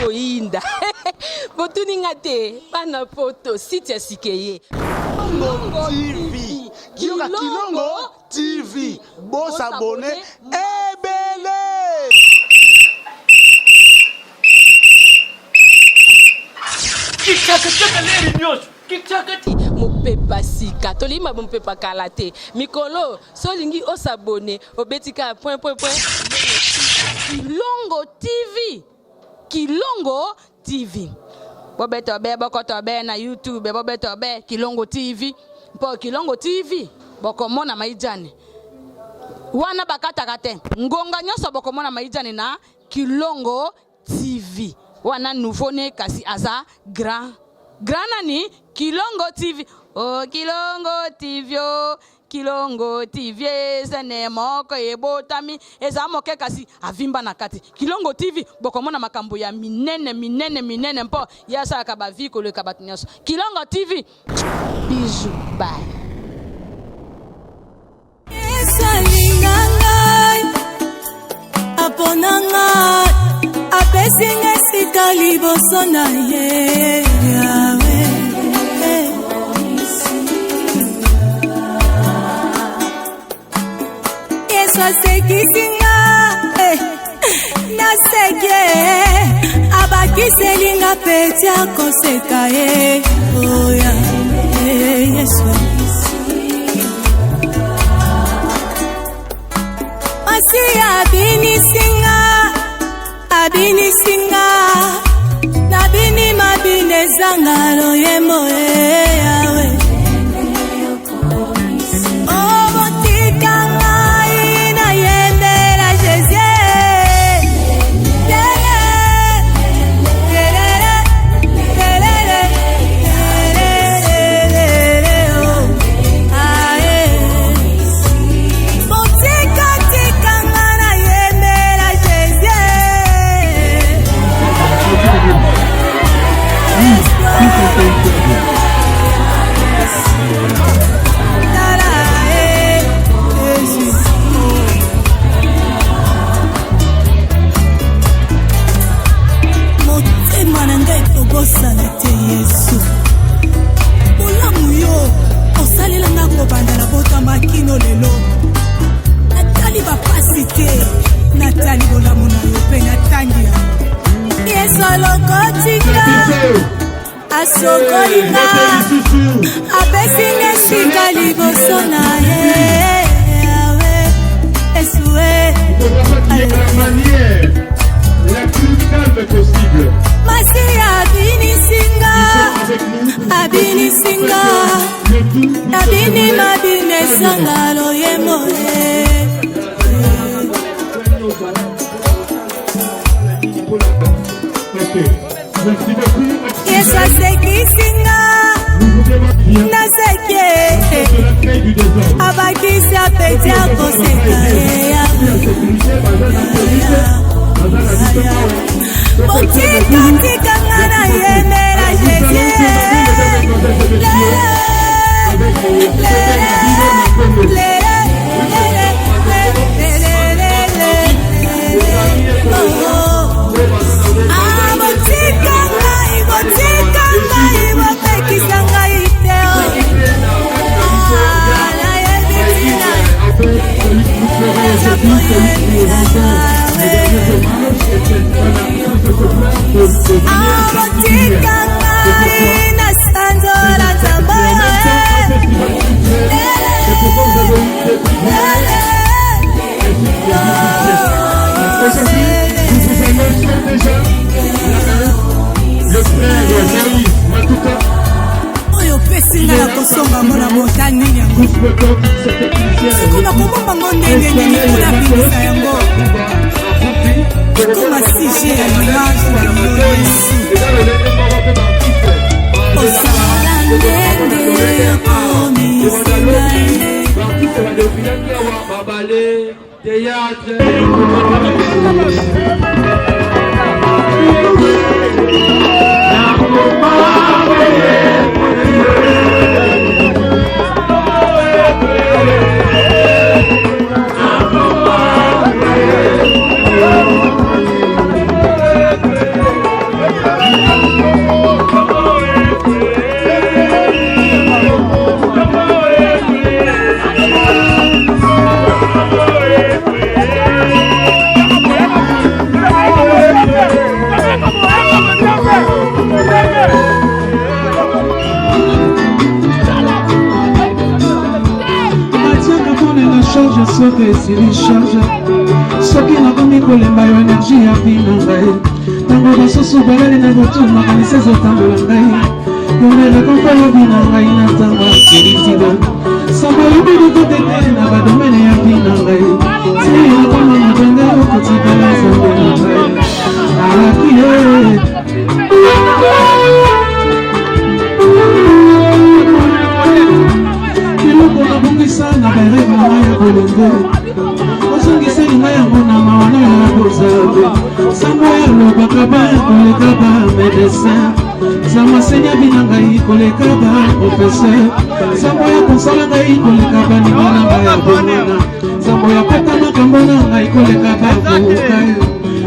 koinda. Botuninga te, bana poto, site sikeye. Kilongo TV. Kilongo TV. Bon s'abonner. Ebele. Mopepa sika tolima mopepa kalate mikolo solingi osabone obetika point Kilongo TV bobeto be bokoto be na YouTube bobeto be Kilongo TV po Kilongo TV bokomona maijane wana bakataka te ngonga nyoso bokomona maijane na Kilongo TV wana nouveau ne kasi aza grand nani Kilongo TV. Oh Kilongo TV, oh Kilongo TV, zene moko ebotami eza moke kasi avimba na kati. Kilongo TV bokomona makambo ya minene mpo yasa akaba viko le kabatinyaso. Kilongo TV. Bisous, bye. Aponanga apesinga sika liboso na ye yawe Yesu asekisinga naseke abakiselinga peti akoseka ye oya Yesu Masi abinisinga nabini mabine zangalo yemo yawe obotikanga ina yendela Jésus Asokolinga abesinga sika liboso na ye yawe esue la manière la plus calme possible. Masi abinisinga nabini mabine sangalo yemole Yesu asekisinga naseke abakisi apeti akoseka Botika na yemela Jésus kosonga mona motani yango sikuna komomba ngo ndenge nini kuna bimisa yango ekoma sije ya image ya lolo esi osala ndenge komisingae soki esili charge soki nakomi kolemba yo energie ya bina ngai ntango basusu balali na motu makanisi ezotambola ngai yomelekoko yobi na ngai na ntango akelitiga samba yobili totete na badomene ya bina ngai ti nakoma motonge okotikala nzambe na ngai alaki ye eloko nabongisa na bereve na ngai ya bolenge osongisa linga yango na mawana ya bozabe sango yalobaka bakoleka ba médecin zama senya bina ngai koleka ba professeur sango ya konsala ngai koleka baninga na ngai ya bomwana sango ya peta makambo na ngai koleka ba vokai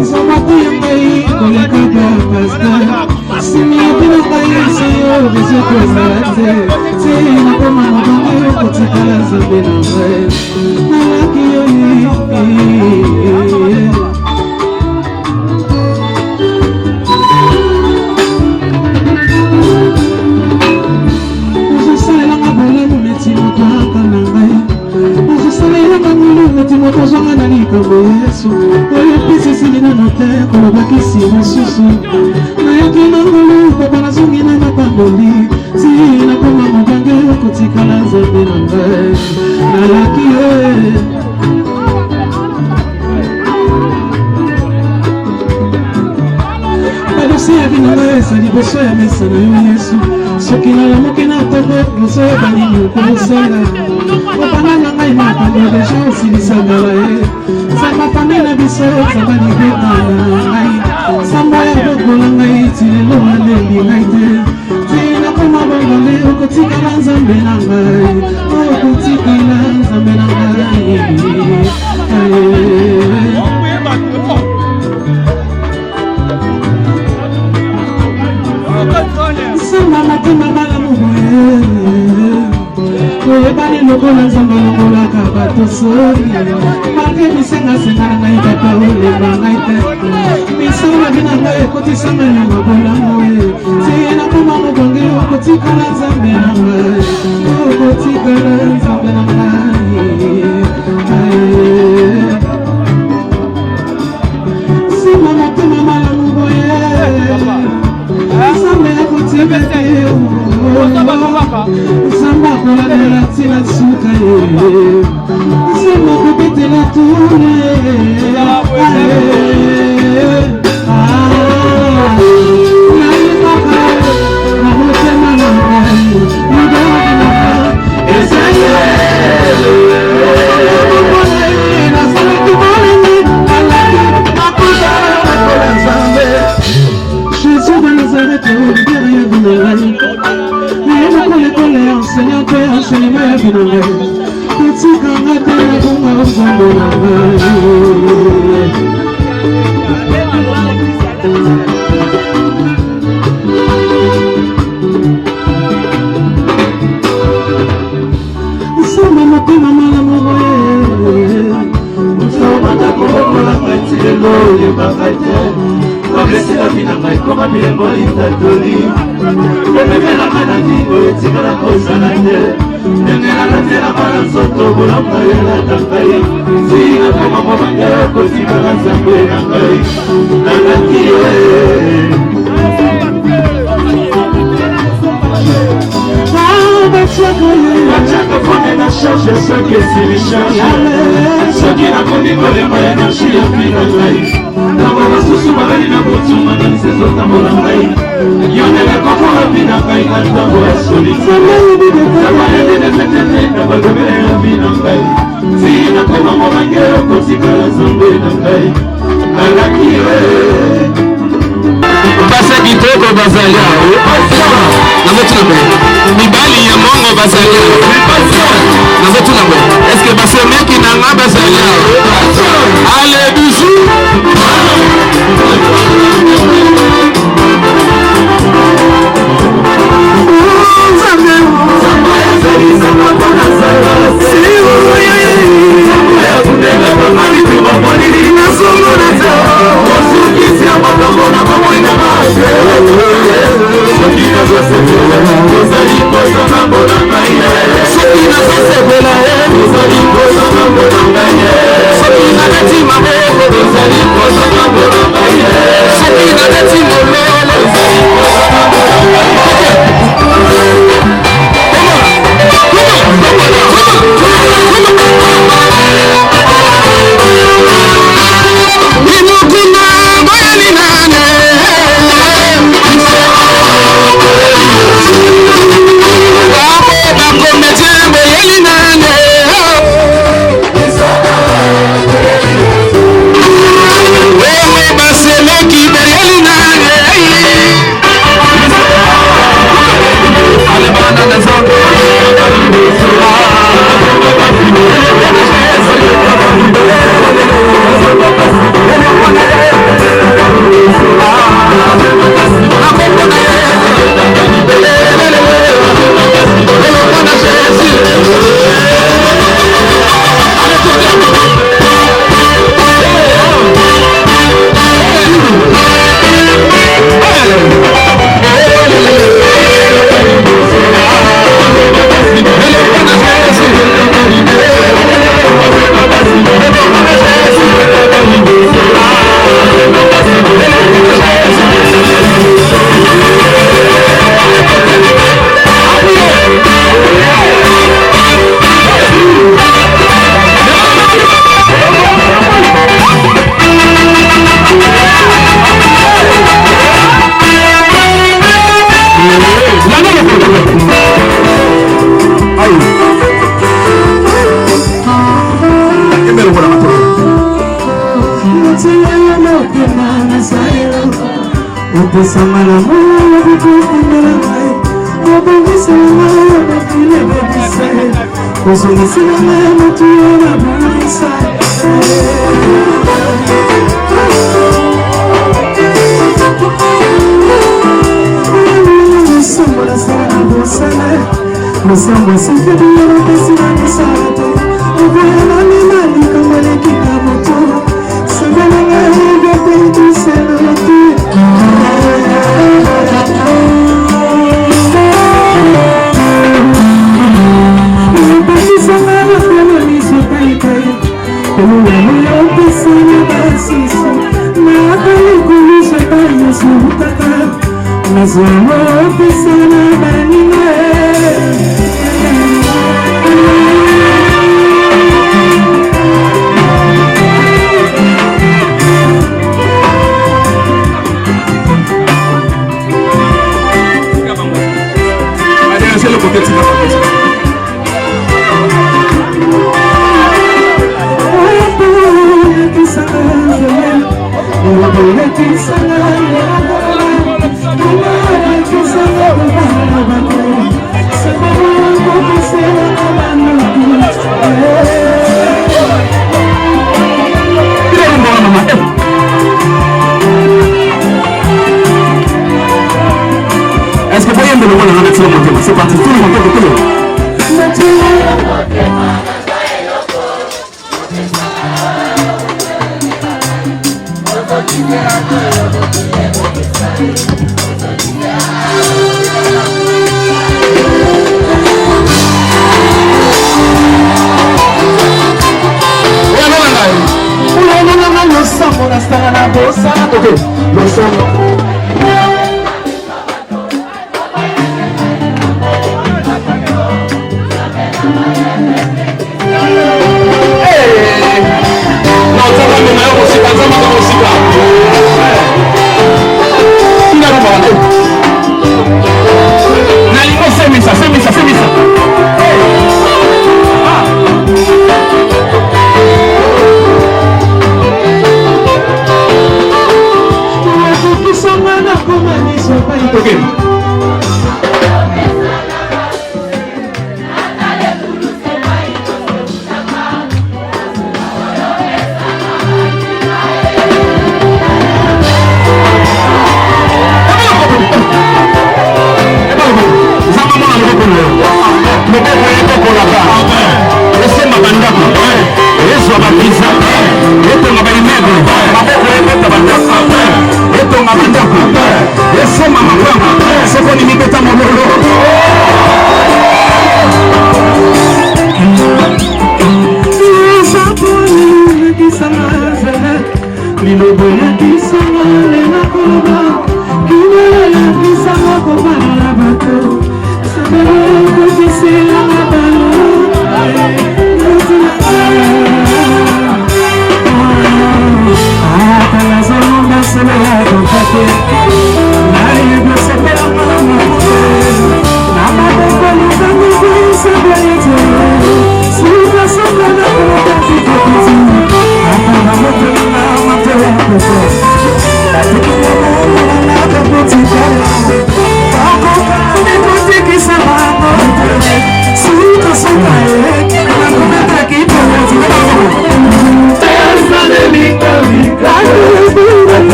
nzamba te ya ngai koleka ba pasteur simi ya bina ngai seyo bezoto ezala te te nakoma mabanga okotikala nzambe na ngai nalaki yo ozosalelanga bolamu neti moto aka na ngai ozosalelanga ngulu neti moto azwanga na likambo yesu oyo pisi esili nano te kolobakisi mosusu nayaki na ngulu papa nazongi na mapamboli ti nakoma mobange okotikala nzambe na ngai nalaki ye badosi ya bino ngai eza liboso ya mesa na yo yesu soki nalamoki na toko liboso ya banini okosala kopanga na ngai makambo deja osilisangala ye nzamba pande na biso zamba libeta na ngai nzamba ya bokola ngai ti lelo alembi ngai te ti nakoma bongole okotikala nzambe na ngai okotikala nzambe na ngai samba matema malamu boye koyebani lokola nzambe longolaka bato soni malgré misengasenga na ngai papa olemba ngai te misalabi na ngai ekotisanga nyonga bolamu ye ti nakoma mobonge okotikala nzambe na ngai okotikala nzambe na ngai samba matema malamu boye nzambe akotikala nzambe akolandela ntina suka ye nzambe akobetela tule nayebaka na motema na ngai nazalaki molemi alaki nakozala nzambe Jésus de Nazareth, libère ya binangai. Nayeba kolekole ya enseignant pe enseignement ya binangai. Kotikanga te na bunga nzambe na ngai. Nsamba motema malamu boye. Nsamba takobokola ngai ti lelo oyebaka te. Laisse la vie dans ma comme un bien bon itatoli. Le bébé la maladie, le tigre la cause à la terre. Le nez la terre, la balance au tobo, la maille, la tapaille. Si la femme a mon bagage, cause il va la zamber la maille. La maquille. Bachaka fone na charge, soki esili charge. Soki nakomi kolemba énergie ya bino ngai. Ntango basusu bazali na butu makanisi ezotambola ngai yonela kokola bina ngai na ntango ya solisa zabayedenesetete na bagobele ya bina ngai ti nakoma mobange okotikala nzambe na ngai alaki ye basa kitoko bazali awo nazotuna boye mibali ya mongo bazali awo nazotuna boye eske basemeki na nga bazali awo ale bizu Soki na opesanga na moyo bikokundela ngai obongisanga bakile bebisa kozongisela ngai motu yo babongisa mosambo nasala na bosala mosambo sikediyo kasi na misala te oboyana mema likambo lekika moto sembela ngai bependiselo te opesisanga bafelo miso kaikai kolulamoya opesana basiso nakalikulisha bayosubutaka nazwamo opesana baninga est-ce que vous voyez le moment de remettre le monté? C'est parti, tout le monde, tout le monde.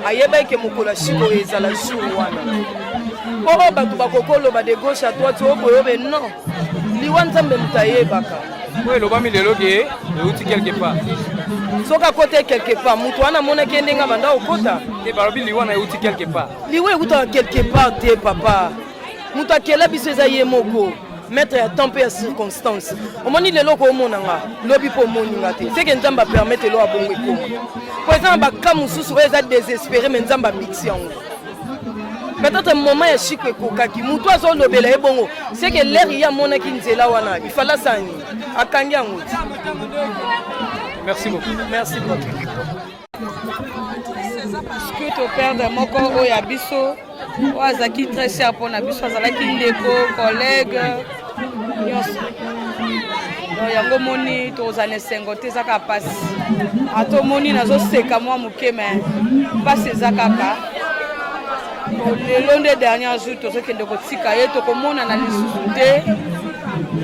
ayeba ke mokolo shiko ezala jour wana oyo bato bakokoloba de gauche à droite oyo boyobe non liwa nzambe mutaye baka oui le bami lelo ke euti quelque part soka côté quelque part mutu wana mona kendenga banda okota et balobi liwa na euti quelque part liwa euta quelque part te papa mutu akela biso eza ye moko mettre ya temps et circonstance omoni lelo ko monanga lobi po moninga te c'est que nzamba permettre lo abongo ko par exemple baka mususu eza désespéré mais nzamba mixi yango peut-être moment ya chikwe kokaki mutu azo lobela ebongo c'est que l'air ya mona ki nzela wana il fallait sani akangi yango. Merci beaucoup. Merci beaucoup. Scout au père de moko oya biso oazaki très cher pour na biso azalaki ndeko collègue nyonso yango moni tozana esengo te eza kaka pasi atomoni nazoseka mwa moke me pasi eza kaka lelo nde dernier jour tozokende kotika ye tokomonana lisusu te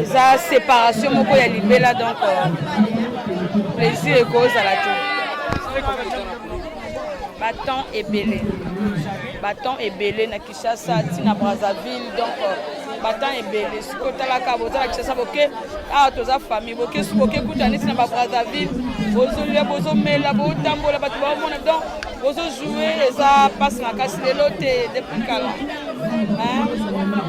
eza séparation moko ya libela donc plaisir ekozala te baton ebele na Kinshasa tina Brazzaville donc baton ebele siko talaka bozala Kinshasa boke awa toza famille boke sukoke kutani tina ba Brazzaville bozolia bozomela botambola bato baomona donc bozojouer eza passe makasi lelo te depuis kala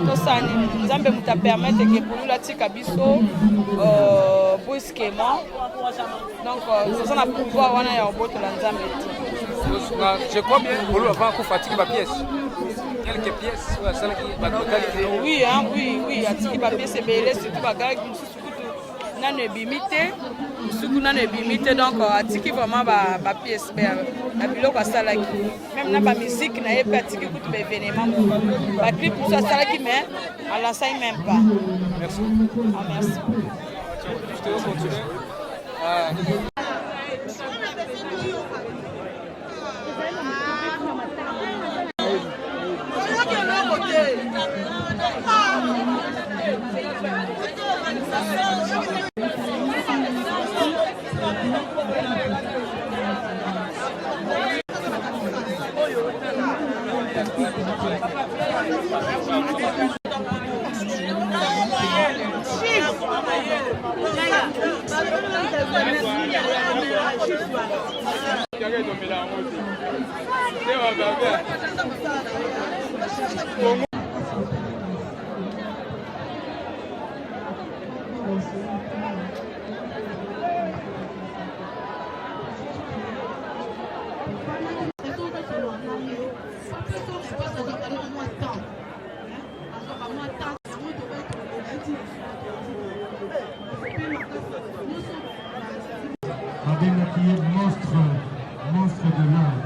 tosani nzambe muta permettre ke pulula tika biso brusquement donc toza na pouvoir wana ya obotola nzambe te. Je crois bien que vous avez fatigué ma pièce. Quelques pièces, oui, hein, oui, atiki ma pièce est belle, surtout ma gare, n'a ne bimité, surtout n'a ne bimité, donc atiki vraiment ma pièce, la bilo quoi ça là même n'a pas musique, n'a pas atiki tout l'événement, ma clip pour ça là qui met, à l'enseigne même pas. Merci. Ah, merci. Je te laisse continuer. Monstre de l'art.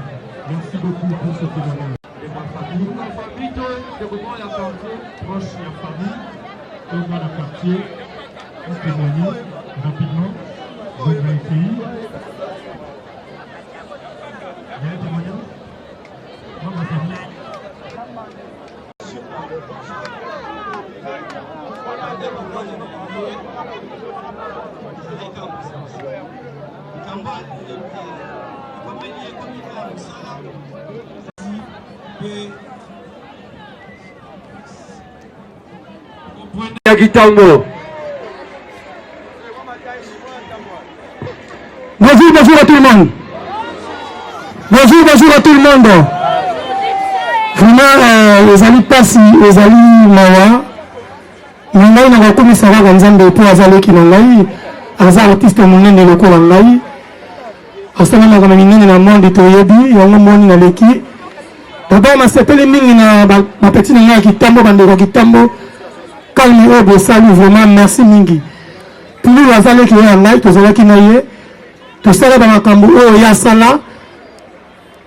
Merci beaucoup pour ce témoignage. Et ma famille, proche de la famille, dans le quartier, vous témoignez rapidement de votre pays. Il y a un témoignage? Moi, ma famille. Bonjour à tout le monde. Bonjour à tout le monde. Vraiment, les amis passent, les amis mawa. Ngai na bakomisara ka nzambe po azali ki ngai. Aza artiste monene lokola ngai. Asala na kama minene na monde toyebi, yango moni na leki. D'abord ma sepele mingi na ba petit na ngai kitambo bandeko kitambo. Kalmi obo salut vraiment merci mingi. Pulu azali ki ya ngai tozala ki na ye. Tosala ba makambo o ya sala.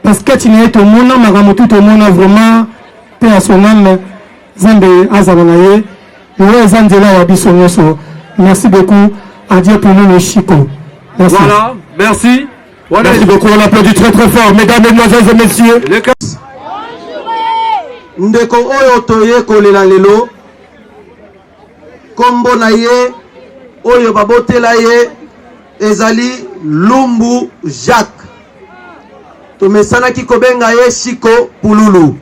Parce que tu n'es au monde, makambo tout au monde vraiment paix à son âme. Zambe azala na ye. Merci beaucoup. Adieu pour nous, le Chico. Merci. Voilà, merci. Voilà. Merci beaucoup. On applaudit très très fort, mesdames, mesdemoiselles et messieurs. Ndeko oyo toye kolela lelo. Kombo na ye oyo babotela ye ezali Lumbu Jacques. Tomesana ki kobenga ye Chico Pululu.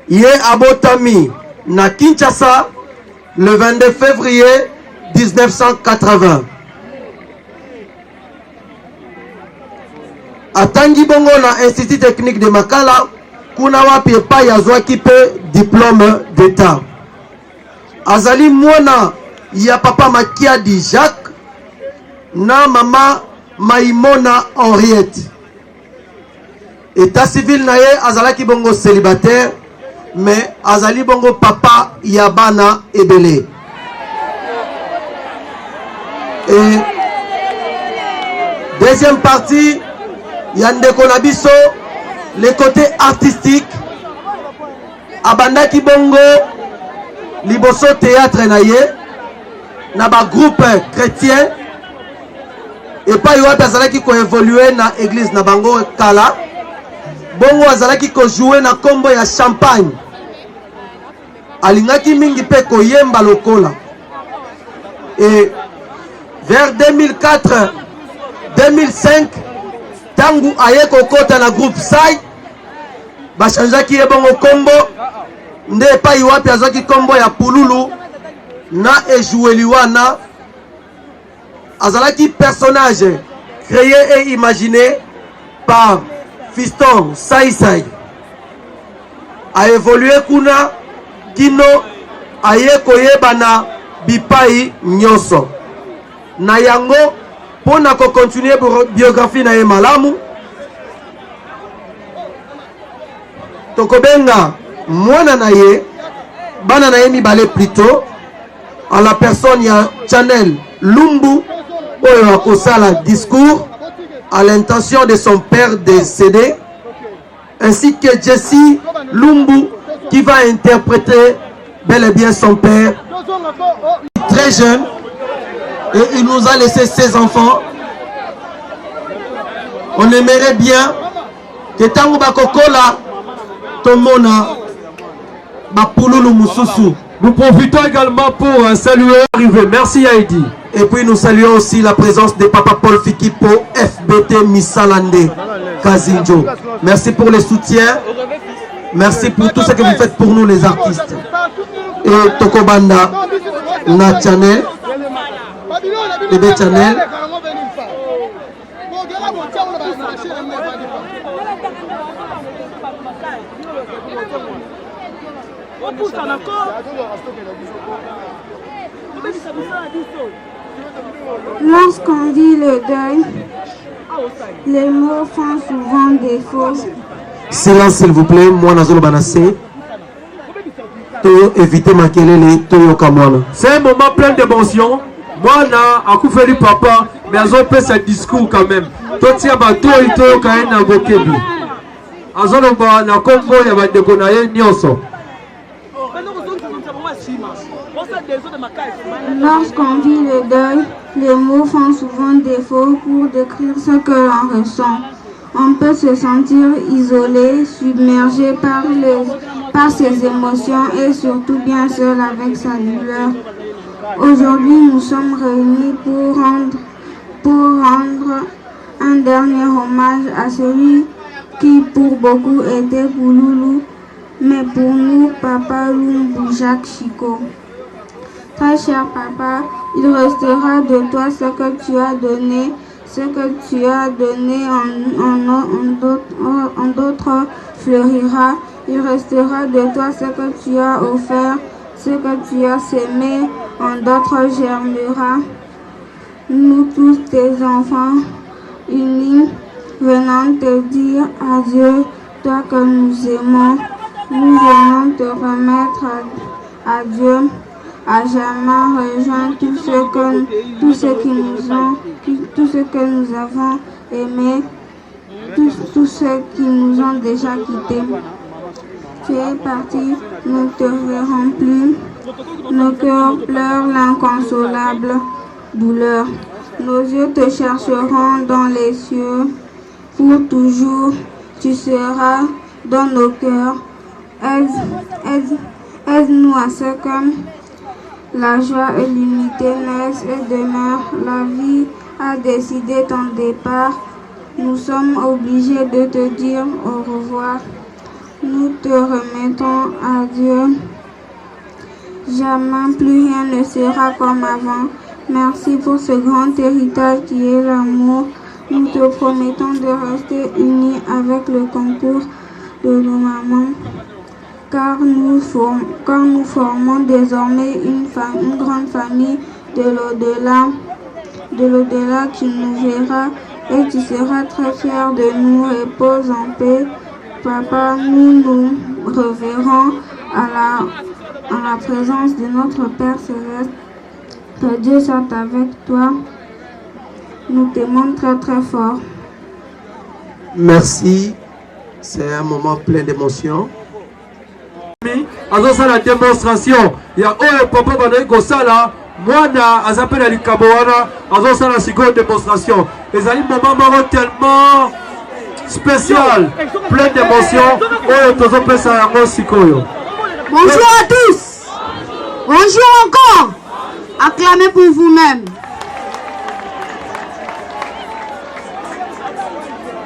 Ye abotami na Kinshasa le 22 février 1980. Atangi bongo na Institut technique de Makala, kuna wapi epai azwaki pe diplôme d'état. Azali mwana ya papa Makiadi Jacques na mama Maïmona Henriette. État civil na ye azalaki bongo célibataire, mais azali bongo papa Yabana Ebele. Et deuxième partie, Yandeko Nabiso, le côté artistique, Abandaki bongo, Liboso théâtre na ye, na ba groupe chrétien, et pas yoa azalaki ko évoluer na église na bango kala. Bongo azalaki ko jouer na kombo ya champagne. Alingaki mingi pe ko yemba lokola. Et vers 2004 2005 tangu aye kokota na groupe Sai ba changeaki ye bongo kombo nde pa iwapi azaki kombo ya Pululu na ejoueli wana azalaki personnage créé et imaginé par Fiston Sai Sai. A évolué kuna kino aye koyeba na bipai nyonso na yango pona ko continuer biographie na ye malamu tokobenga mwana na ye bana na ye mibale plutôt en la personne ya Chanel Lumbu oyo akosala discours à l'intention de son père décédé, ainsi que Jessie Lumbu qui va interpréter bel et bien son père. Très jeune, et il nous a laissé ses enfants. On aimerait bien que Tango Bakokola Tomona Bapululu Mususu. Nous profitons également pour saluer l'arrivée. Merci Haïdi. Et puis nous saluons aussi la présence de Papa Paul Fikipo, FBT Misalande Kazinjo. Merci pour les soutiens. Merci pour tout ce que vous faites pour nous les artistes. Et Tokobanda, Na Channel, Bébé Channel. Lorsqu'on dit le deuil, les mots font souvent défaut. Silence s'il vous plaît, moi Nazolo Banassé. Évitez ma kelele, Toyo Kamwana. C'est un moment plein d'émotion. Moi, na Akoufeli papa, mais Azo fait ce discours quand même. Totia bato ito kaina gokebi. Azolo ba na Congo ya bandeko na ye nyonso. Lorsqu'on vit le deuil, les mots font souvent défaut pour décrire ce que l'on ressent. On peut se sentir isolé, submergé par ses émotions et surtout bien seul avec sa douleur. Aujourd'hui, nous sommes réunis pour rendre un dernier hommage à celui qui pour beaucoup était Pululu, mais pour nous, Papa Lumbu Jacques Chiko. Très cher papa, il restera de toi ce que tu as donné, en d'autres fleurira. Il restera de toi ce que tu as offert, ce que tu as sémé, en d'autres germera. Nous tous tes enfants, unis, venons te dire adieu, toi que nous aimons. Nous venons te remettre à Dieu. À jamais rejoindre tout ce que nous avons aimé, tous ceux qui nous ont déjà quittés. Tu es parti, nous ne te verrons plus. Nos cœurs pleurent l'inconsolable douleur. Nos yeux te chercheront dans les cieux. Pour toujours, tu seras dans nos cœurs. Aide-nous à ce que la joie et l'unité naissent et demeurent. La vie a décidé ton départ. Nous sommes obligés de te dire au revoir. Nous te remettons à Dieu. Jamais plus rien ne sera comme avant. Merci pour ce grand héritage qui est l'amour. Nous te promettons de rester unis avec le concours de nos mamans, car nous formons désormais une grande famille de l'au-delà qui nous verra et qui sera très fier de nous. Repose en paix, Papa. Nous nous reverrons à la présence de notre Père Céleste. Que Dieu soit avec toi. Nous t'aimons très très fort. Merci. C'est un moment plein d'émotion. Azo la démonstration. Il y a papa banaï kosala. Moi na azapela likaboana. Azo la seconde démonstration. Les amis moment tellement spécial, plein d'émotion. Bonjour à tous. Bonjour encore. Acclamez pour vous-même.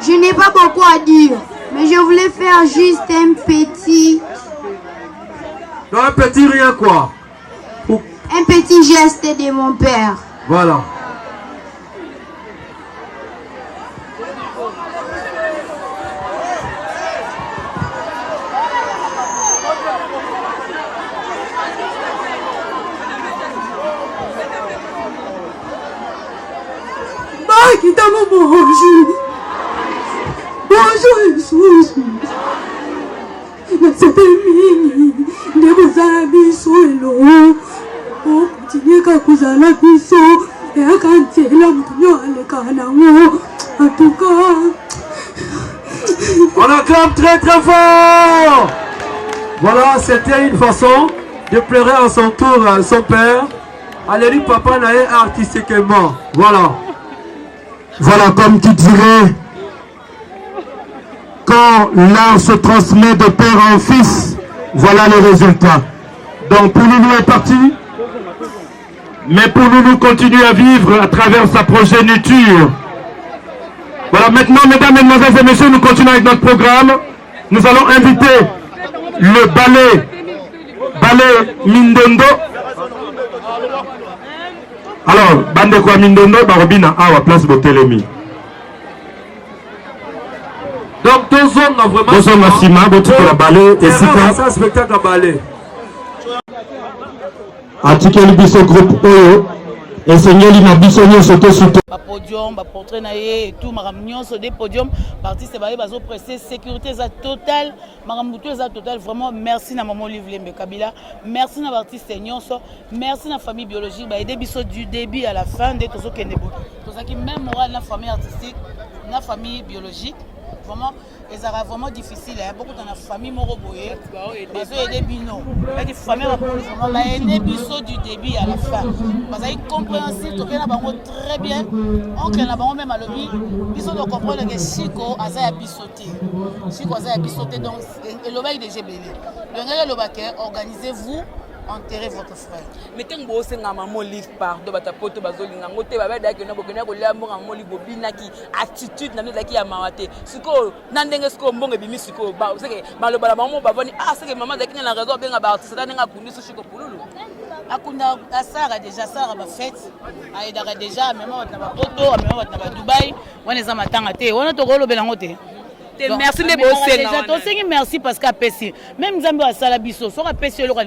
Je n'ai pas beaucoup à dire, mais je voulais faire juste un petit... Non, un petit rien quoi. Un petit geste de mon père. Voilà. Bonjour Jesus. Nasete mingi nde kozala biso elo okotinyeka kozala biso eyaka ntiela moto nyo aleka nango atuka. On acclame très très fort. Voilà, c'était une façon de pleurer à son tour à son père. Allez, papa n'a artistiquement. Voilà. Voilà, comme tu dirais, quand l'art se transmet de père en fils, voilà le résultat. Donc Pouloulou est parti, mais Pouloulou continue à vivre à travers sa progéniture. Voilà, maintenant, mesdames, mesdemoiselles et messieurs, nous continuons avec notre programme. Nous allons inviter le ballet Mindondo. Alors, bande quoi Mindondo, Barobina, Awa, place Botelemi. Donc, deux hommes ont vraiment... Deux hommes à Sima, la ballet, et c'est un spectacle à ballet. Article Biso groupe Oyo, et Seigneur Linabisonia Soto Soto. Podium, portrait naïe et tout, maramignon sur des podiums, partie c'est baillé, bazo pressé, sécurité totale, maramoutou totale, vraiment merci na maman Olive Lembe Kabila, merci na l'artiste Seigneur, merci na famille biologique, bah aider biso du début à la fin de tout ce qui est debout. Tout ça qui même moral na famille artistique, na famille biologique, vraiment, et ça sera vraiment difficile, beaucoup dans la famille moroboye, bazo aider bino, et famille vraiment bah aider biso du début à la fin, parce que compréhensible, tout bien na bango très bien. Oncle na bango même à l'objet, ils ont compris que Chico a ça bisoté. Chico a ça bisoté donc et le bail de GBL. Le gars le baquet, organisez-vous, enterrez votre frère. Mettez un beau senga maman livre par de batapoto bazolinga ngote baba da ke na bokena ko lia mbonga moli bobina ki attitude na ndoki ya mawate. Siko na ndenge siko mbonga bimi siko ba seke maloba la maman baboni seke maman da kinya na raison benga ba artiste na nga kundi so Chico Pouloulou. Akunda asara déjà sara ba fête aidara déjà même na ba poto même na ba Dubaï wana za matanga te wana to ko lobela ngote. Merci de bosser. Merci parce qu'à Pessi, même Zambo a salabiso, soit à Pessi le roi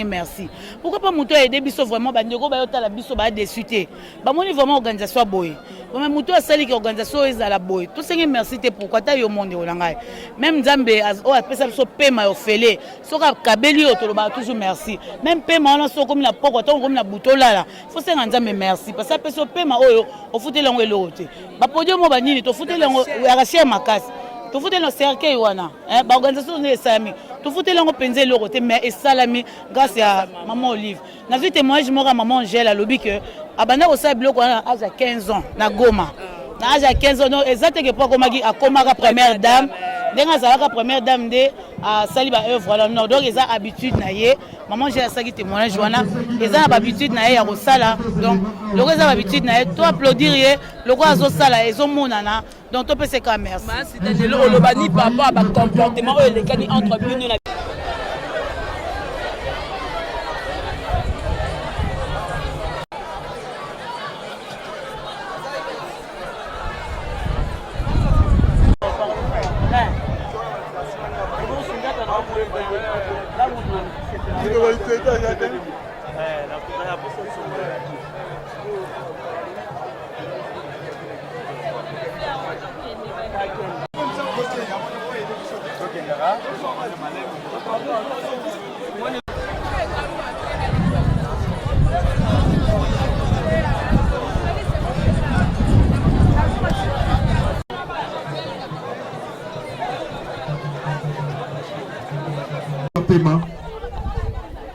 merci. Pourquoi pas Mouto aider biso vraiment bandego ba yota la biso ba désuté. Ba moni vraiment organisation boy. Comme Mouto a sali qui organisation est à la boy. Tout seigneur merci te pourquoi ta yo monde olangai. Même Zambe o a pesa biso pema ofele. Soit kabeli to ba toujours merci. Même pema on so comme la poko to comme la butola là. Faut seigneur Zambe merci parce que pesa pema oyo o fute lango elote. Ba podio mo ba nini to fute lango ya rasia makasi. Tu fous le cercueil wana organisation de salami tu fous le penze le côté mais et salami grâce à maman Olive na vu témoignage mora maman Angèle à lobby que abana au sable ko à 15 ans na Goma na âge à 15 ans exact que pas komaki a komaka première dame denga zalaka première dame de à saliba œuvre là non donc ils ont habitude na ye maman Angèle a saki témoignage wana ils ont habitude na ye ya rosala donc le ils ont habitude na ye to applaudir ye le quoi zo sala ils ont monana donc tu peux se faire merci. Merci de l'olobani par rapport à comportement les gars entre nous.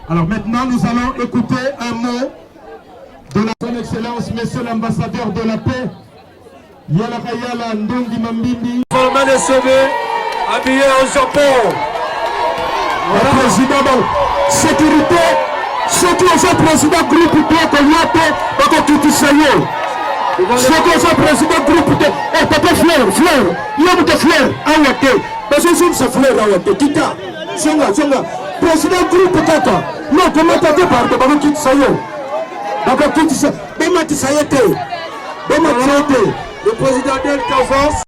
Alors maintenant, nous allons écouter un mot de son Excellence, Monsieur l'ambassadeur de la paix, Yala Kayala Ndongi Mambindi. Formé de sauver, habillé au Japon. Voilà, président, sécurité, ceux qui sont président groupe de Koyate, Bako Kitisayo. Ceux qui sont président groupe de. Eh, papa Fleur, il y a beaucoup de fleurs, Awate. Parce que c'est fleur, Awate, Kita. Songa. Président groupe Kaka. Non, comment t'as dit par Bako Kitisayo? Bako Kitisayo. Bemati Sayete. Le président d'El avance.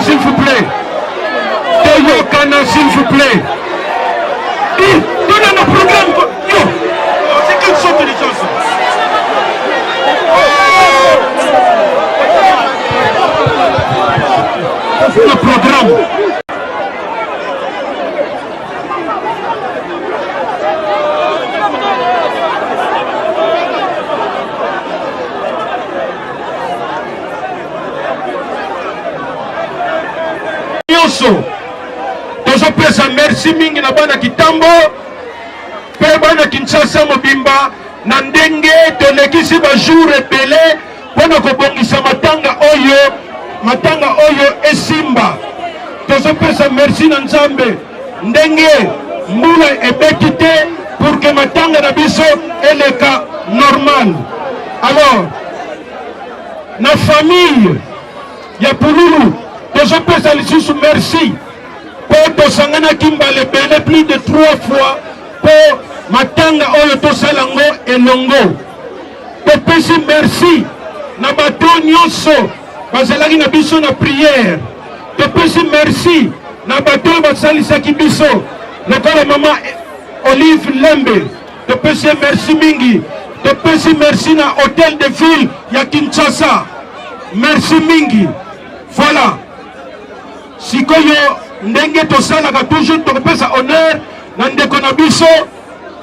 s'il vous plaît. S'il vous plaît. Donnez nos programmes. C'est quelle sorte de gens ça? Le programme. Tozopesa merci mingi na bana Kitambo pe bana Kinshasa mobimba na ndenge tolekisi ba jour ebele mpona kobongisa matanga oyo esimba. Tozopesa merci na Nzambe ndenge mbula ebeti te pour que matanga na biso ait le cas normal. Alors, la famille, il y a Pululu, je peux saluer merci. Pour Tosangana Kimbale Bene plus de 3 fois pour matanga oyo tosalango elongo. Topesi merci na bato nyonso bazalaki na biso na prière. Topesi merci na bato basalisaki biso lokola mama Olive Lembe. Topesi merci mingi. Topesi merci na hôtel de ville ya Kinshasa. Merci mingi. Voilà. Sikoyo ndenge tosalaka toujours topesa honneur na ndeko na biso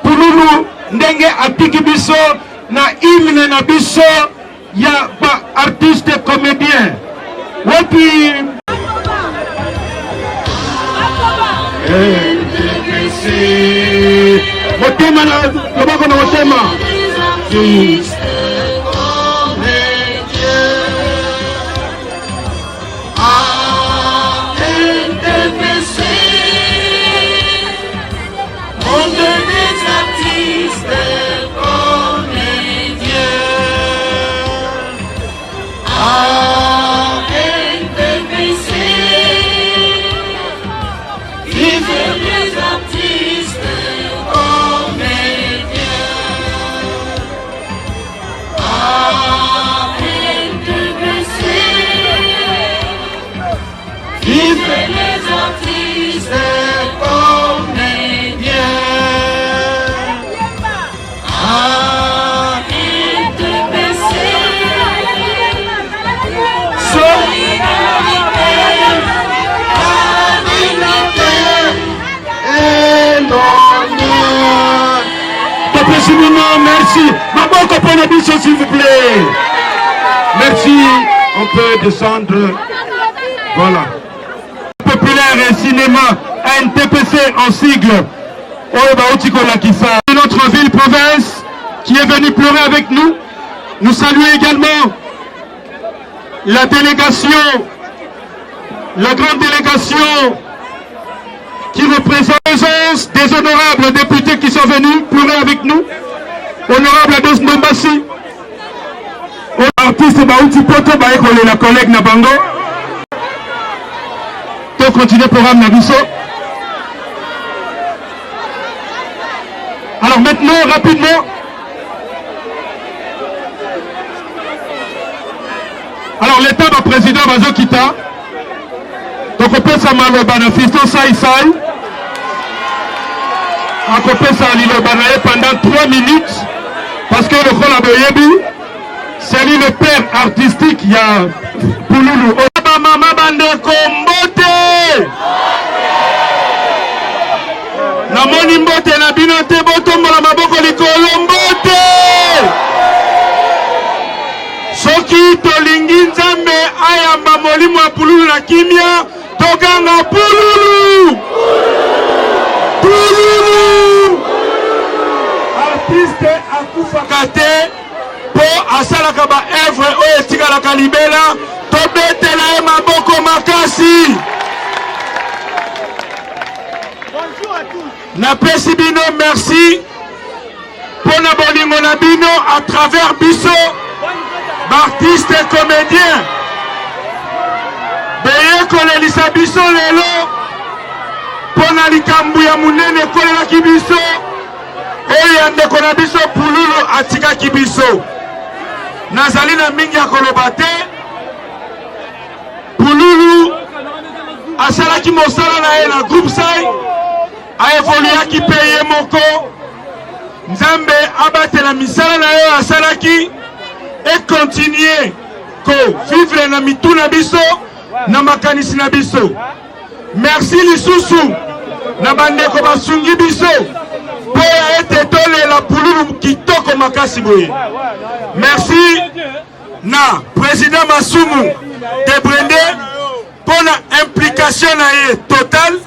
Pululu ndenge atiki biso na hymne na biso ya ba artiste comédien wapi motema na lobako na motema merci. Maboko Ponabiso, s'il vous plaît. Merci. On peut descendre. Voilà. Populaire et cinéma, NTPC en sigle. De notre ville-province qui est venu pleurer avec nous. Nous saluons également la délégation, la grande délégation qui représente des honorables députés qui sont venus pleurer avec nous. Honorable Ados Nombassi, artiste Baouti Poto, la collègue Nabango. Pour continuer le programme Nabiso. Alors maintenant, rapidement, alors l'état du président Bazo Kita, donc on peut s'amarrer Banafisto Saïsaï, on peut s'amarrer pendant 3 minutes, parce que le Kholaboyebi, c'est lui le père artistique, il y a Pululu. Maman Bande Kombote! Namoni mbote na bino te botombola maboko likolo mbote. Soki tolingi Nzambe ayamba molimo ya Pululu na kimia, tokanga Pululu. Pululu. Artiste akufaka te po asalaka ba œuvre oyo etikalaka libela, tobetela ye maboko makasi. Napesi bino merci pour na bolingo na bino à travers biso artiste et comédien beye kolelisa biso lelo pour na likambu ya munene kolelaki biso oyo ya ndeko na biso Pululu atikaki biso. Nazali na mingi ya koloba te. Pululu asalaki mosala na ye na groupe sai a évolué peye moko. Nzambe abatela misala na yo asalaki et continuer ko vivre na mituna biso na makanisi na biso. Merci lisusu na bandeko basungi biso po ya ete tolela Pululu kitoko makasi boye. Merci na président Masumu de Brende pour la implication na ye totale.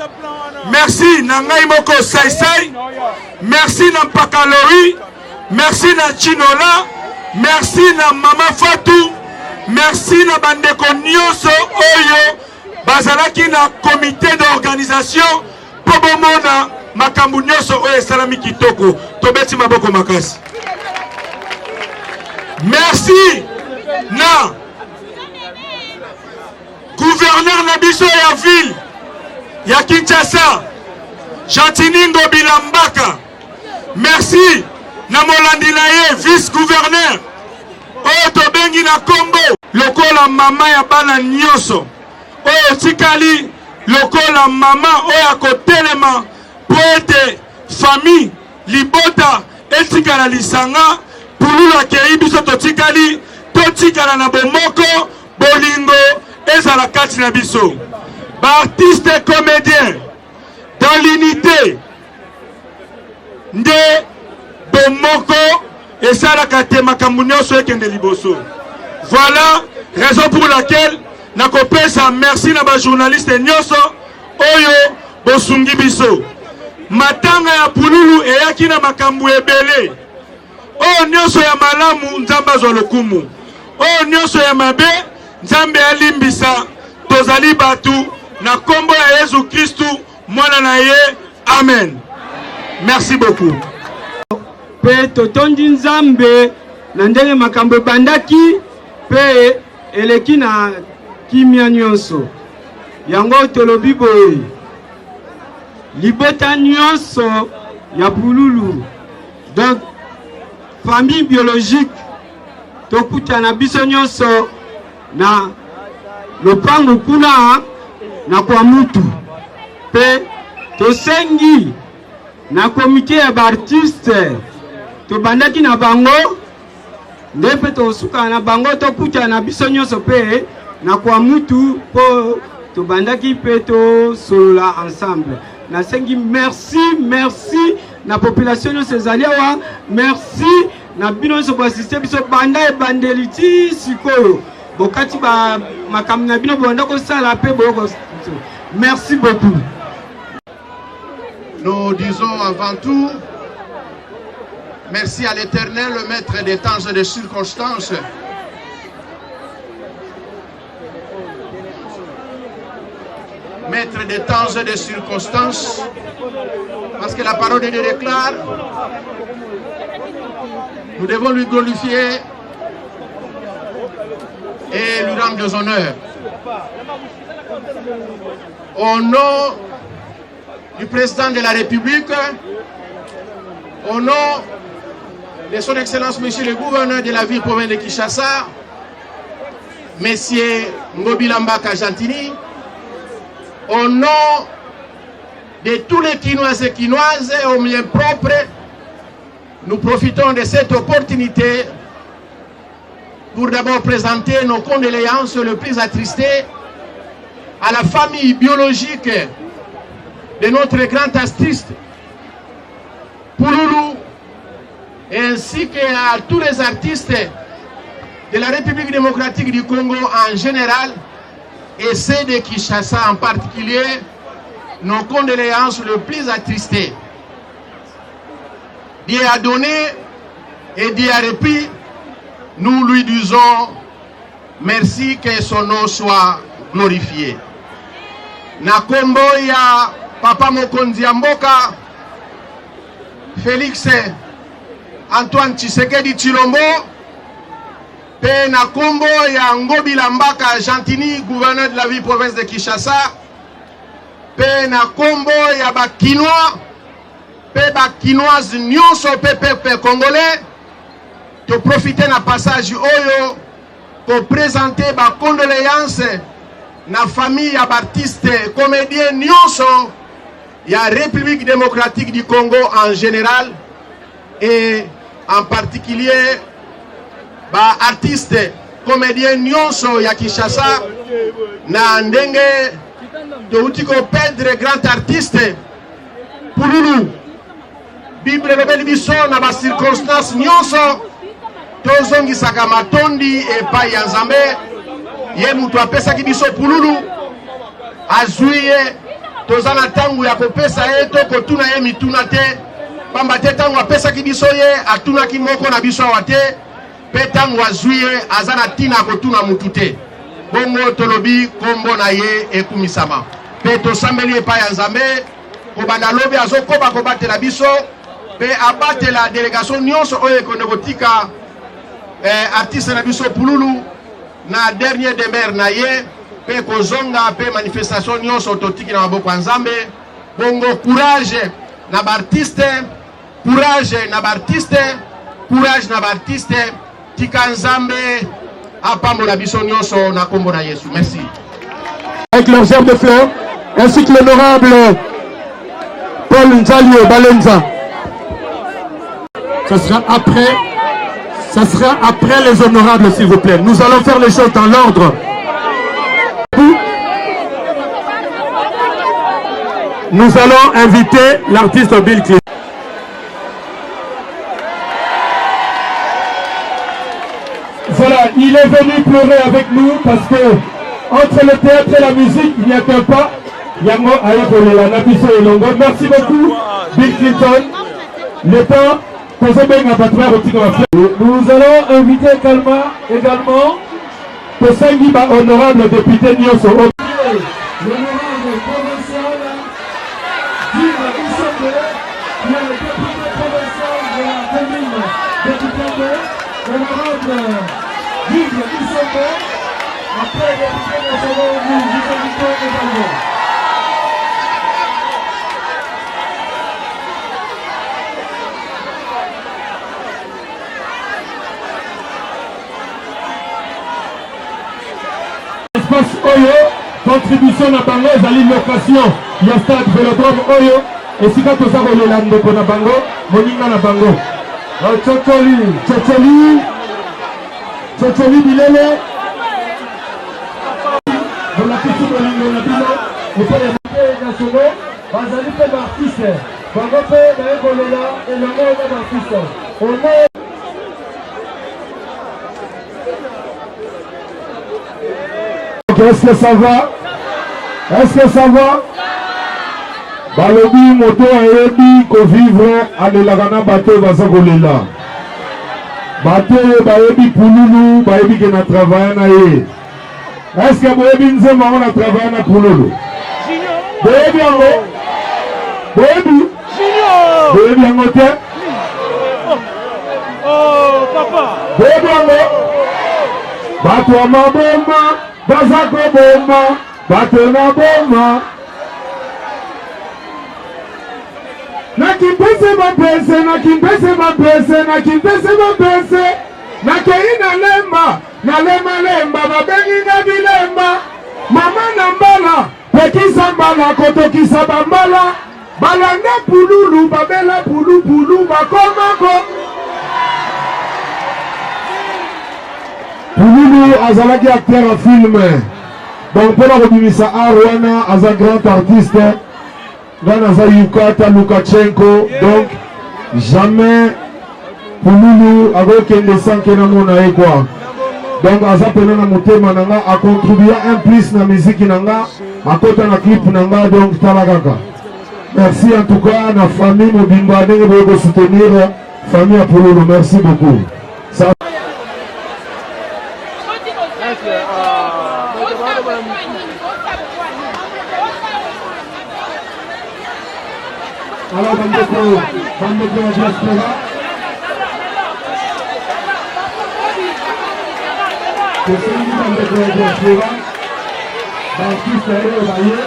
Merci na ngai moko Saïsaï. Merci na Pakalori. Merci na Chinola. Merci na Mama Fatou. Merci na bandeko nyonso oyo bazalaki na comité d'organisation pour bomona makambu nyonso oyo esalami kitoko tobeti maboko makasi. Merci na gouverneur na biso ya ville ya Kinshasa Jantini Ngobila Mbaka. Merci na molandi na ye vice gouverneur oyo tobengi na kombo lokola mama ya bana nyonso oyo tikali lokola mama oyo akotelema po ete famille libota etikala lisanga pululu akei biso totikala na bomoko bolingo ezala kati na biso. Artiste et comédien dans l'unité nde bomoko esalaka te makambo nyonso ekende liboso. Voilà raison pour laquelle nakopesa merci na ba journaliste nyonso oyo bosungi biso. Matanga ya pululu eyaki na makambo ebele oyo nyonso ya malamu nzambe azwa lokumu, oyo nyonso ya mabe nzambe alimbisa. Tozali batu na kombo ya Yesu Kristu mwana na ye. Amen. Merci beaucoup. Pe totondi nzambe na ndenge makambo bandaki pe eleki na kimia nyonso. Yango tolobi boye libota nyonso ya pululu. Donc famille biologique tokuta na biso nyonso na lopango kuna na kwa mutu pe tosengi na komite ya baartiste tobandaki na bango nde pe tosuka na bango tokuta na biso nyonso pe na kwa mutu po tobandaki pe tosolola ensemble. Nasengi merci na population nyonso ezali awa, merci na bino nyonso boasiste biso banda ebandeli ti sikoyo bokati ba makambo na bino bonda kosala pe boko. Merci beaucoup. Nous disons avant tout merci à l'Éternel, le maître des temps et des circonstances. Maître des temps et des circonstances, parce que la parole de Dieu déclare, nous devons lui glorifier et lui rendre des honneurs. Au nom du président de la République, au nom de son Excellence Monsieur le gouverneur de la ville province de Kinshasa, Monsieur Ngobila Mbaka Jantini, au nom de tous les Kinoises et Kinoises et aux miens propres, nous profitons de cette opportunité pour d'abord présenter nos condoléances le plus attristées à la famille biologique de notre grand artiste Pululu, ainsi qu'à tous les artistes de la République démocratique du Congo en général et ceux de Kinshasa en particulier, nos condoléances le plus attristées. Dieu a donné et Dieu a repris. Nous lui disons merci, que son nom soit glorifié. Na kombo ya Papa Mokonzi ya Mboka Félix Antoine Tshisekedi Tshilombo, pe na kombo ya Ngobila Mbaka Jantini, gouverneur de la ville province de Kinshasa, pe na kombo ya bakinois pe bakinoise nyonso pe peuple congolais, to profiter na passage oyo pour présenter ba condoléances na famille ya artiste comédien nyonso ya République démocratique du Congo en général et en particulier ba artiste comédien nyonso ya Kinshasa na ndenge touti ko perdre grand artiste Pululu. Bible rebeli biso na ba circonstances nyonso tozongisaka matondi epai ya Nzambe. Ye mutu apesaki biso Pululu azwi ye, toza na ntango ya kopesa ye to kotuna ye mituna te, pamba te ntango apesaki biso ye atunaki moko na biso awa te, pe ntango azwi ye aza na ntina kotuna mutu te. Bongo tolobi kombo na ye ekumisama, pe tosambeli epai ya Nzambe kobanda lobi azokoba kobatela biso pe abatela délégation nyonso oyo ekone kotika artiste na biso Pululu na dernier demeure na ye pe kozonga pe manifestation nyonso totiki na maboko ya Nzambe. Bongo courage na bartiste, courage na bartiste, courage na bartiste, tika Nzambe apambola biso nyonso na kombo na Yesu. Merci. Avec leur gerbe de fleurs, ainsi que l'honorable Paul Nzalio Balenza. Ça sera après les honorables, s'il vous plaît. Nous allons faire les choses dans l'ordre. Nous allons inviter l'artiste Bill Clinton. Voilà, il est venu pleurer avec nous parce que entre le théâtre et la musique, il n'y a qu'un pas. Yango Ayakolela, Nabiso et Longo. Merci beaucoup, Bill Clinton. Le temps, nous allons inviter également Tosangiba, honorable député Nyonso. L'honorable provincial Gilles Bissonde, qui est le député provincial de la commune de Bukande. L'honorable Gilles Bissonde, après le député national du Gisèle également. Espace Oyo, contribution na bango ezali location ya stade Vélodrome Oyo esika toza kolela ndeko na bango moninga na bango Tchotcholi Bilele bolakisi bolingo na bino epai ya mpe nationaux bazali mpe baartiste bango mpe baye kolela elongo na baartiste est-ce que ça va? Est-ce que ça va? Balobi moto ayebi ko vivre alelakana bato baza kolela. Bato bayebi Pululu bayebi ke na travailler na ye. Est-ce que boyebi nzema on a travaillé na Pululu? Boyebi yango? Boyebi? Boyebi yango te? Oh papa. Boyebi yango? Bato ya maboma Bazako boma, batona boma. Nakimpese mapese, nakimpese mapese, nakimpese mapese. Nakei na lemba, na lemba, babengi na bilemba. Mama na mbala, pekisa mbala, kotokisa bambala. Balanda Pululu, babela pulu, bakomako. Pululu azalaki acteur en film. Donc pour la Robimisa Arwana, as un grand artiste. Ganaza Yukata Lukashenko. Donc jamais Pululu avec un dessin qui n'a pas quoi. Donc Azapena Mutema Nanga a contribué un plus na musique Nanga, à côté na clip Nanga, donc Talagaka. Merci en tout cas à la famille Mobimba de soutenir famille Pululu. Merci beaucoup. Ça... Alors, Bandeko la diaspora. Que c'est une Bandeko la diaspora. L'artiste est évaillé.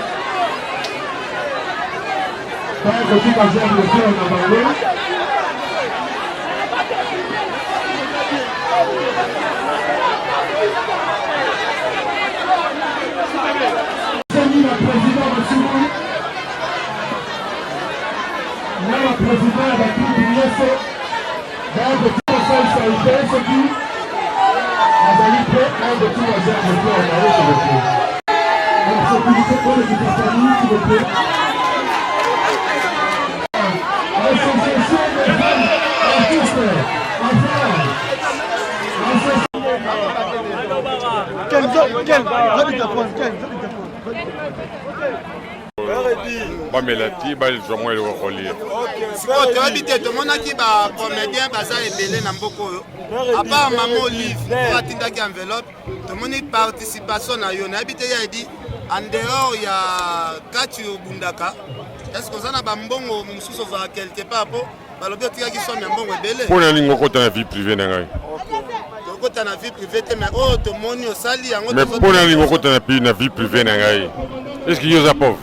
Dans le petit bazar de faire en Bandeko. La présidente de tout le monde, dans le tout ça, il s'agit de qui Azali prêt, dans le tout bazar de faire en Bandeko, s'il vous plaît. Alors, c'est pour vous pour les familles, s'il vous plaît. L'association des femmes artistes, bamelati balezwamwa eloko kolia sikoyo toyebi te tomonaki bacomédien baza ebele na mboka oyo apart mama Olive oyo atindaki enveloppe tomoni participation na yo nayebi te ya edi en dehors ya kati obundaka est-ce que ozana bambongo mosusu ozala quelque part po balobi otikaki somme ya mbongo ebele mpo na ningo okota na vie privé na ngai okota na vie privé te mais oyo tomoni osali yango mais mpo na ningo okota na vie privé na ngai est ce que yo oza pauvre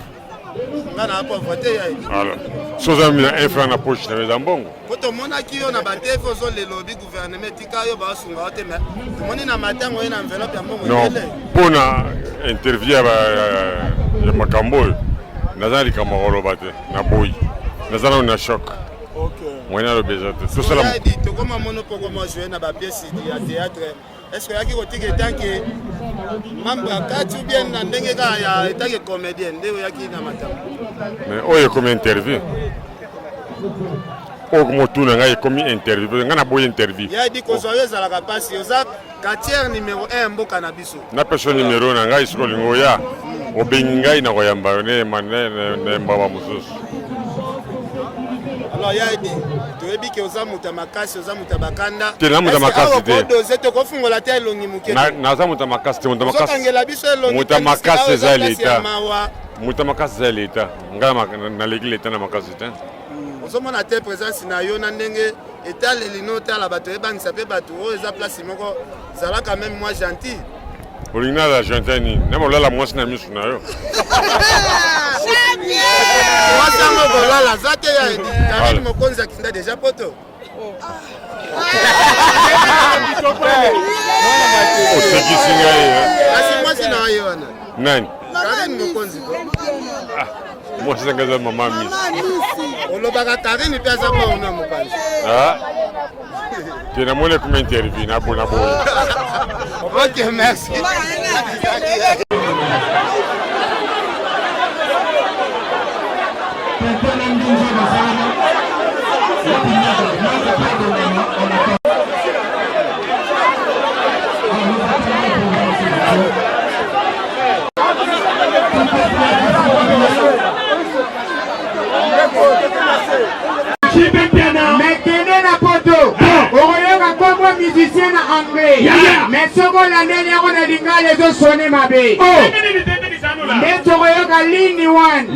nga na pauvre te yai alors so oza mi na 1 franc na poche na eza mbongo po tomonaki yo na batefe ozolelobi gouvernement etika yo baosunga yo te mais tomoni na matango oye na enveloppe ya mbongo non ebele mpo na interview ya makambo oyo naza na likambo ya koloba te na boyi naza nano na choc moyena alobi eza te tosala tokoma mono poko mo joue na bapiese ya théâtre est ce que oyaki kotika etanke membre ya kati ou bien na ndenge kaka ya etanke comédien nde oyaki na matango mais oyo ekomi interview oyo komotuna ngai ekomi interview ngai na boyi interview ya di kozwa yo ezalaka mpasi oza quartier numéro 1 mboka na biso na peso numéro na ngai soki olingi oya obengi ngai na koyamba yo neyembama mosusu alors ya edi toyebi ke oza moto ya makasi oza moto ya bakanda te na moto ya makasi te odoze tokofungola te elongi moke naza moto ya makasi te ozokangela biso elongi moto ya makasi eza leta moto ya makasi eza leta ngai naleki leta na makasi te ozomona te présence na yo na ndenge etaleli notala bato ebangisa mpe bato oyo eza place moko zalaka même moi gentil olingi naza gentil nini na molala mwasi na miso na yo mwasi yango kolala za te ya karine mokonzi akinda deja poto osekisi ngai kasi mwasi na ye wana nani karine mokonzi mwasi anga eza mama misi olobaka karine mpe aza maona mopanzi te namoni ekoma interview na boyi ok merci Maintenant na poto okoyoka kombo musicien na anglais mais soko na ndenge yako na lingala ezosone mabe nde tokoyoka lini one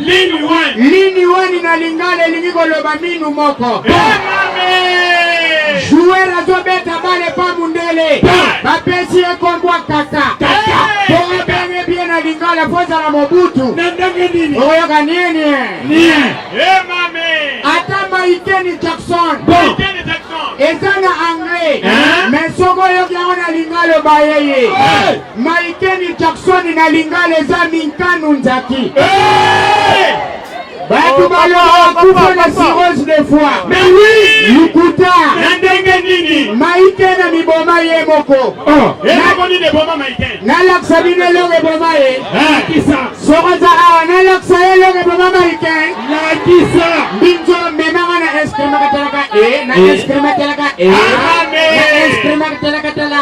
na lingala elingi koloba minu moko jouer azobeta bale pa mundele bapesi ye kombwa kaka tokobenge bie na lingala pozala mobutu okoyoka nienie ata Michael Jackson eza na anglais mais soko oyoki yango na lingala bayeye Michael Jackson na lingala eza minkanu nzaki bato baloba kufa na cirrhose de foie mais oui lukuta na ndenge nini maike na miboma ye moko nalakisa bino eloko eboma ye sokoza awa nalakisa ye eloko eboma maike mbinzo memanga na eskrima katalaka na eskrima talaka na eskrima katalaka tala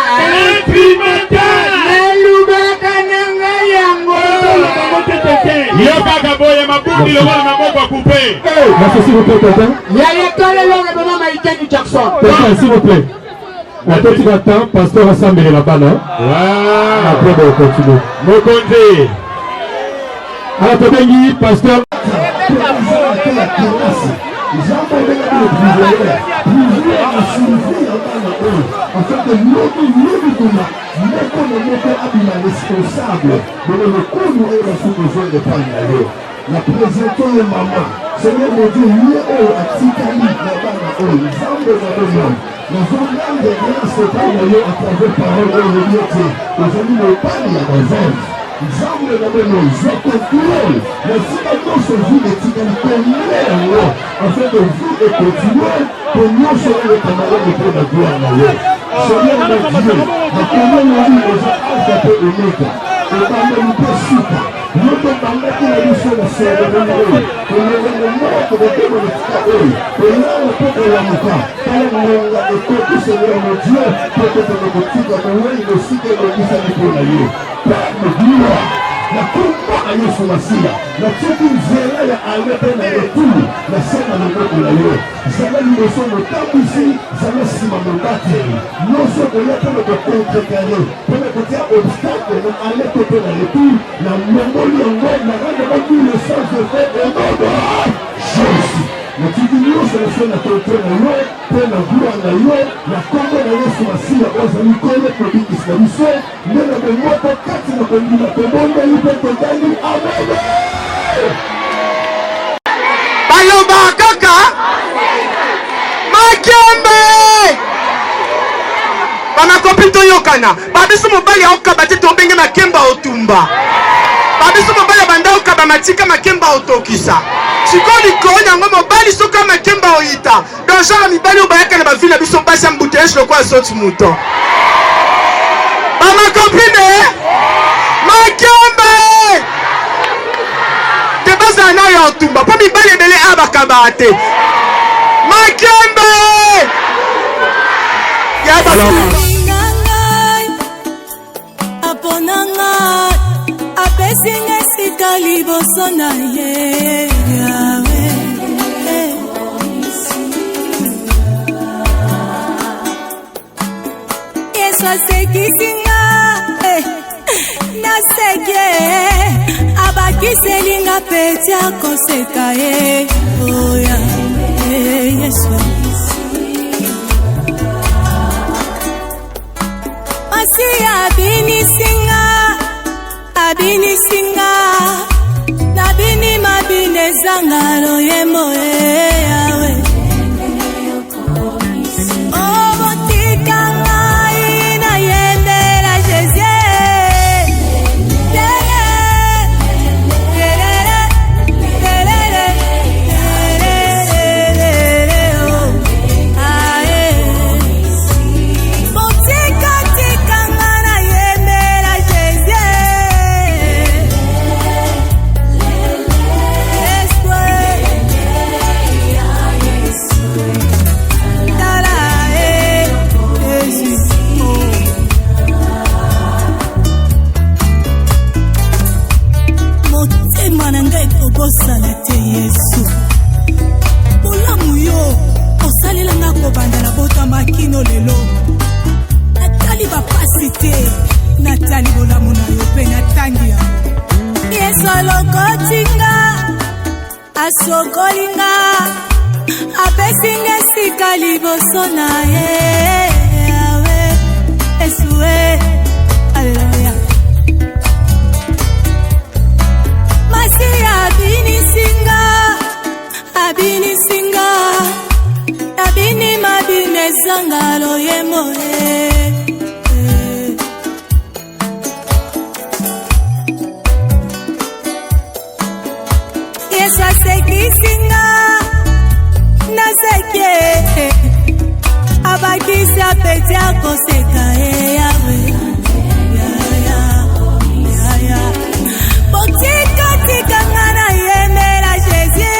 nalubaka nanga yango yo kaka boye mabundi lokola maboko akupe merci s'il vous plaît tonton yayetole eloko eboma Michael Jackson tonton s'il vous plaît atoti na temps pasteur asambelela bana après bon continue mokonzi alors tobengi pasteur la présentons le maman. Seigneur mon Dieu, lui est à Tikali, là-bas, nous sommes de grâce à travers parole et l'unité. Aujourd'hui, nous parlons à nos hommes. Nous sommes de contrôle. Mais si maintenant ce jour de Tikali, afin de vivre et continuer, pour nous serons les camarades de la gloire. Seigneur mon Dieu, nous connaissons nous les âges de Omega. Et par nous peut nous devons mettre la mission de ce monde. Pour le monde de Dieu, pour le peuple de la Mouka. Pour le peuple du Seigneur mon Dieu, pour que nous nous tiquions nous aussi que nous nous sommes pour la vie. Père de gloire, la combat à Yesu Masia, la tchèque zéla ya alete na retour, la scène à l'époque de la vie. Zéla nous sommes au temps ici, zéla si ma mandate. Nous sommes là pour le contrecarrer, pour le côté obstacle, nous allons pour le retour, la mémoire, la grande le sens de fait et non aussi. Natiki nyonso na na toto na yo, pe na gloire na yo, na kombo na Yesu Masiya ozali kole kobikisa na biso, nde na bomoko kati na kondima tobondeli mpe totali. Amen. Baloba kaka Makembe banakopi toyokana babiso mobali aokaba te tobenge Makemba otumba babiso mobali abanda okaba matika Makemba otokisa sikoli koni yango mobali soka Makemba oyita donc genre mibali obayaka na bavile biso mpasi ya mbuteyage lokwa soti muto bamakopine Makembe tebazala na yo otumba mpo mibali ebele abakaba te Makembe aponanga apesinga esika liboso na ye Yawe Yesu asekisinga naseke abakiselinga peti akoseka ye oya Yesu Masi abinisinga nabini mabine zangalo yemo Yawe obotika ngai na yendela Jésus osala te Yesu bolamu yo osalelanga kobanda na bota makino lelo natali bapasi te natali bolamu na yo mpe natangi ya Yesu alokotinga asokolinga apesinga esika liboso na ye Yawe Yesu Alleluia Masi abinisinga abini mabine zangalo yemo Yesu asekisinga naseke abakisa peti akoseka Yawe Tika ngana yemela Jésus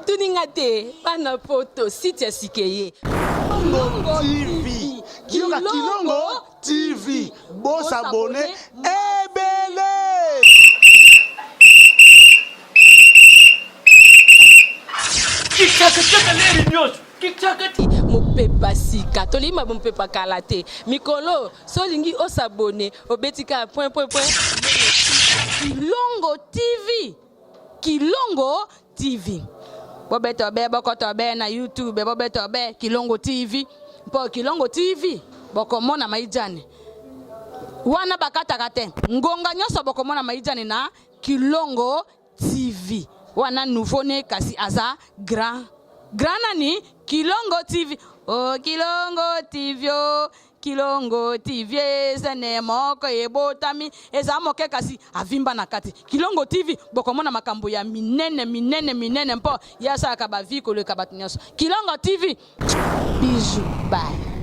tuningate bana poto site ya sikeye Kilongo TV. Kilongo TV. Boss abonné. Ebele. mopepa sika tolima mopepa kalate mikolo solingi osabone obetika point Kilongo TV bobeto be bokoto be na YouTube bobeto be Kilongo TV mpo Kilongo TV bokomona maijane wana bakataka te ngonga nyonso bokomona maijane na Kilongo TV wana nouveau ne kasi aza grand nani Kilongo TV oh Kilongo TV sene moko ebotami eza moke kasi avimba na kati Kilongo TV bokomona makambo ya minene mpo yasa ka ba vie ko le kabat nyonso Kilongo TV bijou bye.